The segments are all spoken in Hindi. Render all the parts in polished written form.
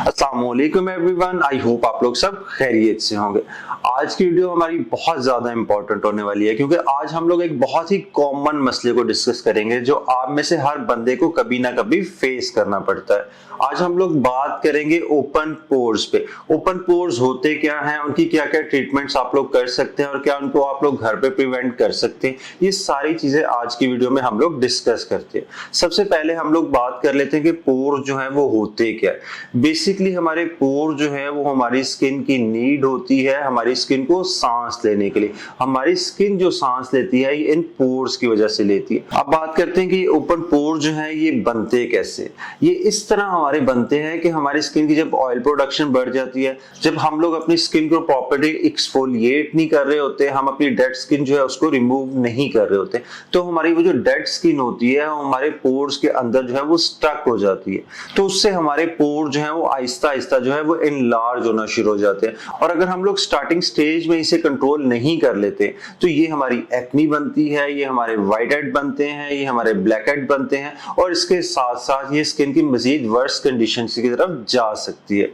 अस्सलामुअलैकुम एवरीवन, आई होप आप लोग सब खैरियत से होंगे। आज की वीडियो हमारी बहुत ज्यादा इंपॉर्टेंट होने वाली है क्योंकि आज हम लोग एक बहुत ही कॉमन मसले को डिस्कस करेंगे जो आप में से हर बंदे को कभी ना कभी फेस करना पड़ता है। आज हम लोग बात करेंगे ओपन पोर्स पे। ओपन पोर्स होते क्या हैं, उनकी क्या क्या ट्रीटमेंट्स आप लोग कर सकते हैं और क्या उनको आप लोग घर पे प्रिवेंट कर सकते हैं, ये सारी चीजें आज की वीडियो में हम लोग डिस्कस करते हैं। सबसे पहले हम लोग बात कर लेते हैं कि पोर जो है वो होते क्या है। बेसिकली हमारे पोर जो है वो हमारी स्किन की नीड होती है हमारी स्किन को सांस लेने के लिए। हमारी स्किन जो सांस लेती है ये इन पोर्स की वजह से लेती है। अब बात करते हैं कि ओपन पोर जो है ये बनते कैसे। ये इस तरह हमारे बनते हैं कि हमारी स्किन की जब ऑयल प्रोडक्शन बढ़ जाती है, जब हम लोग अपनी स्किन को प्रॉपर्ली एक्सफोलिएट नहीं कर रहे होते, हम अपनी डेड स्किन जो है उसको रिमूव नहीं कर रहे होते, तो हमारी वो जो डेड स्किन होती है हमारे पोर्स के अंदर जो है वो स्टक हो जाती है। तो उससे हमारे पोर जो है वो आहिस्ता आहिस्ता जो है वो इनलार्ज होना शुरू हो जाते हैं। और अगर हम लोग स्टार्टिंग स्टेज में इसे कंट्रोल नहीं कर लेते तो ये हमारी एक्नी बनती है, ये हमारे व्हाइट हेड बनते हैं, ये हमारे ब्लैक हेड बनते हैं और इसके साथ साथ ये स्किन की मजीद वर्स कंडीशन की तरफ जा सकती है।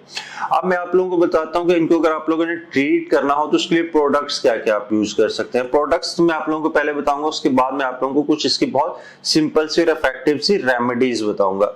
अब मैं आप लोगों को बताता हूं कि इनको अगर आप लोगों ने ट्रीट करना हो तो उसके लिए प्रोडक्ट्स क्या क्या आप यूज कर सकते हैं। प्रोडक्ट्स मैं आप लोगों को पहले बताऊंगा, उसके बाद मैं आप लोगों को कुछ इसकी बहुत सिंपल सी और इफेक्टिव सी रेमेडीज बताऊंगा।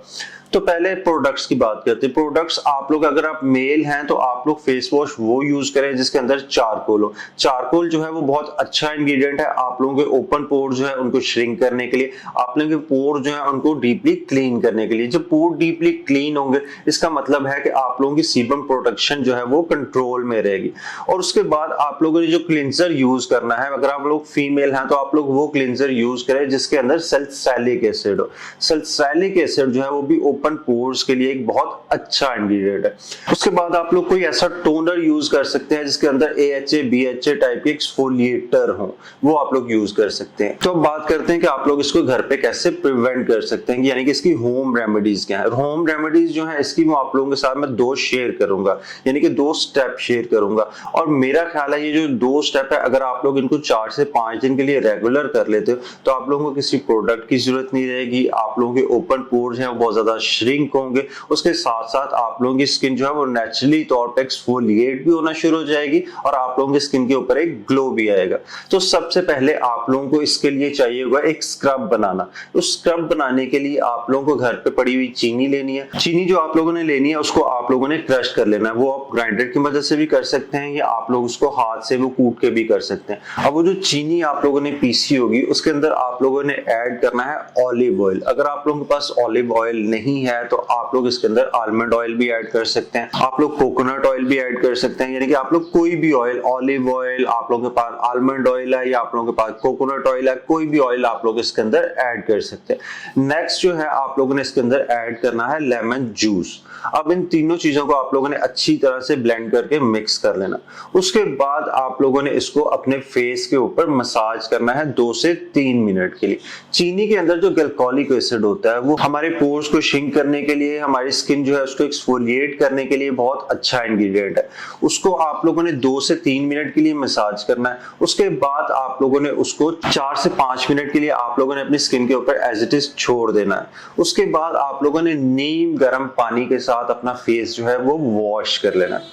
तो पहले प्रोडक्ट्स की बात करते हैं। प्रोडक्ट्स आप लोग अगर आप मेल हैं तो आप लोग फेस वॉश वो यूज करें जिसके अंदर चारकोल हो। चारकोल जो है वो बहुत अच्छा इंग्रेडिएंट है आप लोगों के ओपन पोर जो है उनको श्रिंक करने के लिए, आप लोगों के पोर जो है उनको डीपली क्लीन करने के लिए। जब पोर डीपली क्लीन होंगे इसका मतलब है कि आप लोगों की सीबम प्रोटेक्शन जो है वो कंट्रोल में रहेगी। और उसके बाद आप लोगों ने जो क्लिंजर यूज करना है, अगर आप लोग फीमेल हैं तो आप लोग वो क्लिंजर यूज करें जिसके अंदर सैलिसिलिक एसिड हो। सैलिसिलिक एसिड जो है वो भी ओपन पोर्स के लिए एक बहुत अच्छा इंग्रेडिएंट है। उसके बाद आप लोग कोई ऐसा टोनर यूज कर सकते हैं जिसके अंदर AHA BHA टाइप के एक्सफोलिएटर हो, वो आप लोग यूज कर सकते हैं। तो अब बात करते हैं कि आप लोग इसको घर पे कैसे प्रिवेंट कर सकते हैं, यानी कि इसकी होम रेमेडीज क्या है। होम रेमेडीज जो है इसकी मैं आप लोगों के साथ में 2 शेयर करूंगा, यानी कि 2 स्टेप शेयर करूंगा। और मेरा ख्याल है ये जो 2 स्टेप है अगर आप लोग इनको 4 से 5 दिन के लिए रेगुलर कर लेते हो तो आप लोगों को किसी प्रोडक्ट की जरूरत नहीं रहेगी। आप लोगों के ओपन पोर्स हैं वो बहुत ज्यादा श्रिंक होंगे, उसके साथ साथ आप लोगों की स्किन जो है वो नेचुरली तौर पे एक्सफोलिएट भी होना शुरू हो जाएगी और आप लोगों की स्किन के ऊपर एक ग्लो भी आएगा। तो सबसे पहले आप लोगों को इसके लिए चाहिए होगा एक स्क्रब बनाना। तो स्क्रब बनाने के लिए आप लोगों को घर पे पड़ी हुई चीनी लेनी है। चीनी जो आप लोगों ने लेनी है उसको आप लोगों ने क्रश कर लेना है। वो आप ग्राइंडर की मदद से भी कर सकते हैं या आप लोग उसको हाथ से वो कूट के भी कर सकते हैं। अब वो जो चीनी आप लोगों ने पीसी होगी उसके अंदर आप लोगों ने ऐड करना है ऑलिव ऑयल। अगर आप लोगों के पास ऑलिव ऑयल नहीं है तो आप लोग इसके अंदर आलमंड ऑयल भी ऐड कर सकते हैं, आप लोग कोकोनट ऑयल भी ऐड कर सकते हैं, यानी कि आप लोग कोई भी ऑयल, ऑलिव ऑयल, आप लोगों के पास आलमंड ऑयल है या आप लोगों के पास कोकोनट ऑयल है, कोई भी ऑयल आप लोग इसके अंदर ऐड कर सकते हैं। नेक्स्ट जो है आप लोगों ने इसके अंदर ऐड करना है लेमन जूस। अब इन तीनों चीजों को आप लोगों ने अच्छी तरह से ब्लेंड करके मिक्स कर लेना। उसके बाद आप लोगों ने इसको अपने फेस के ऊपर मसाज करना है 2 से 3 मिनट के लिए। चीनी के अंदर जो ग्लाइकोलिक एसिड होता है वो हमारे पोर्स को श्रिंक करने के लिए, हमारी स्किन जो है उसको एक्सफोलिएट करने के लिए बहुत अच्छा इंग्रेडिएंट है। उसको आप लोगों ने 2 से 3 मिनट के लिए मसाज करना है। उसके बाद आप लोगों ने उसको 4 से 5 मिनट के लिए आप लोगों ने अपनी स्किन के ऊपर एज इट इज छोड़ देना है। उसके बाद आप लोगों ने नीम गर्म पानी के साथ अपना फेस जो है वो वॉश कर लेना है।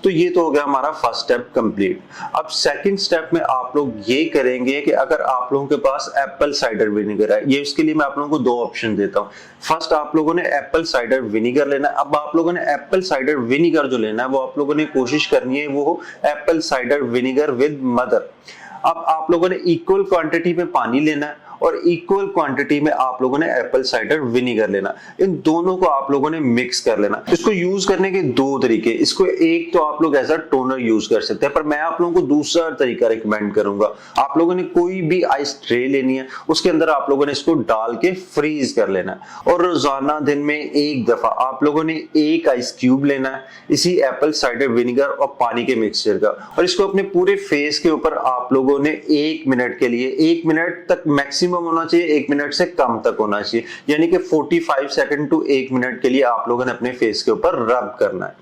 तो ये तो हो गया हमारा फर्स्ट स्टेप कंप्लीट। अब सेकंड स्टेप में आप लोग ये करेंगे कि अगर आप लोगों के पास एप्पल साइडर विनेगर है, ये इसके लिए मैं आप लोगों को 2 ऑप्शन देता हूँ। फर्स्ट आप लोगों ने एप्पल साइडर विनेगर लेना है। अब आप लोगों ने एप्पल साइडर विनेगर जो लेना है वो आप लोगों ने कोशिश करनी है वो हो Apple cider vinegar with mother. अब आप लोगों ने इक्वल क्वांटिटी में पानी लेना है और इक्वल क्वांटिटी में आप लोगों ने एप्पल साइडर विनेगर लेना। इन दोनों को आप लोगों ने मिक्स कर लेना। इसको यूज करने के 2 तरीके, इसको एक तो आप लोग एज अ टोनर यूज कर सकते हैं, पर मैं आप लोगों को दूसरा तरीका रिकमेंड करूंगा। आप लोगों ने कोई भी आइस ट्रे लेनी है, उसके अंदर आप लोगों ने इसको डाल के फ्रीज कर लेना है और रोजाना दिन में एक दफा आप लोगों ने एक आइस क्यूब लेना है इसी एप्पल साइडर विनेगर और पानी के मिक्सचर का, और इसको अपने पूरे फेस के ऊपर आप लोगों ने 1 मिनट के लिए, 1 मिनट तक मैक्सिमम होना चाहिए, 1 मिनट से कम तक होना चाहिए, यानी कि 45 सेकंड टू 1 मिनट के लिए आप लोगों ने अपने फेस के ऊपर रब करना है।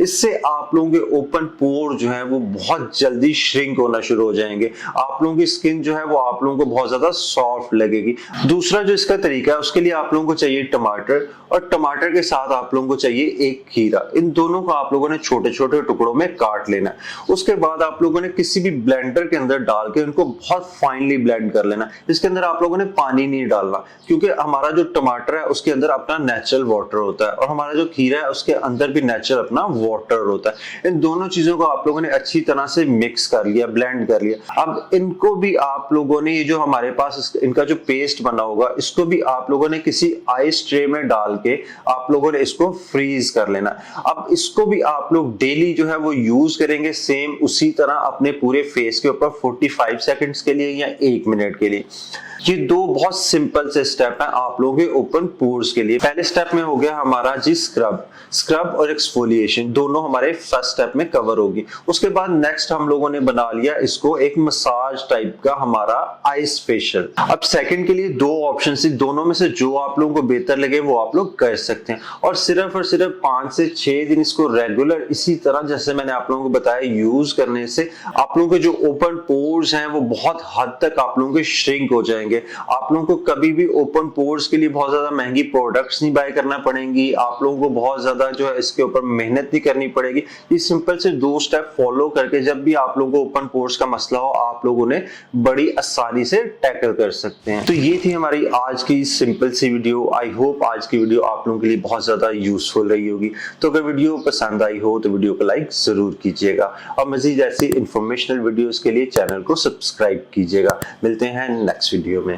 इससे आप लोगों के ओपन पोर जो है वो बहुत जल्दी श्रिंक होना शुरू हो जाएंगे। आप लोगों की स्किन जो है वो आप लोगों को बहुत ज्यादा सॉफ्ट लगेगी। दूसरा जो इसका तरीका है, उसके लिए आप लोगों को चाहिए टमाटर, और टमाटर के साथ आप लोगों को चाहिए एक खीरा। इन दोनों को आप लोगों ने छोटे छोटे टुकड़ों में काट लेना है। उसके बाद आप लोगों ने किसी भी ब्लेंडर के अंदर डाल के उनको बहुत फाइनली ब्लेंड कर लेना। इसके अंदर आप लोगों ने पानी नहीं डालना, क्योंकि हमारा जो टमाटर है उसके अंदर अपना नेचुरल वाटर होता है और हमारा जो खीरा है उसके अंदर भी नेचुरल अपना वाटर होता है। इन दोनों चीजों को आप लोगों ने अच्छी तरह से मिक्स कर लिया, ब्लेंड कर लिया। अब इनको भी आप लोगों ने, ये जो हमारे पास इनका जो पेस्ट बना होगा, इसको भी आप लोगों ने किसी आइस ट्रे में डाल के आप लोगों ने इसको फ्रीज कर लेना। अब इसको भी आप लोग डेली जो है वो यूज करेंगे सेम उसी तरह अपने पूरे फेस के ऊपर 45 सेकंड्स के लिए या 1 मिनट के लिए। ये दो बहुत सिंपल से स्टेप है आप लोगों के ओपन पोर्स के लिए। पहले स्टेप में हो गया हमारा जी स्क्रब और एक्सफोलिएशन, दोनों हमारे फर्स्ट स्टेप में कवर होगी। उसके बाद नेक्स्ट हम लोगों ने बना लिया इसको एक मसाज टाइप का हमारा आइस फेशियल। अब सेकंड के लिए दो ऑप्शन थी, दोनों में से जो आप लोगों को बेहतर लगे वो आप लोग कर सकते हैं। और सिर्फ 5 से 6 दिन इसको रेगुलर इसी तरह जैसे मैंने आप लोगों को बताया यूज करने से आप लोगों के जो ओपन पोर्स हैं वो बहुत हद तक आप लोगों के श्रिंक हो जाएंगे। आप लोगों को कभी भी ओपन पोर्स के लिए बहुत ज्यादा महंगी प्रोडक्ट्स नहीं बाय करना पड़ेंगी। आप लोगों को बहुत ज्यादा जो है इसके ऊपर मेहनत नहीं करनी पड़ेगी। ये सिंपल से 2 स्टेप फॉलो करके जब भी आप लोगों को ओपन पोर्स का मसला हो आप लोगों ने बड़ी आसानी से टैकल कर सकते हैं। तो ये थी हमारी आज की सिंपल सी वीडियो। आई होप आज की वीडियो आप लोगों के लिए बहुत ज्यादा यूजफुल रही होगी। तो अगर वीडियो पसंद आई हो तो वीडियो को लाइक जरूर कीजिएगा और मजीद ऐसी इंफॉर्मेशनल वीडियोस के लिए चैनल को सब्सक्राइब कीजिएगा। मिलते हैं नेक्स्ट वीडियो में।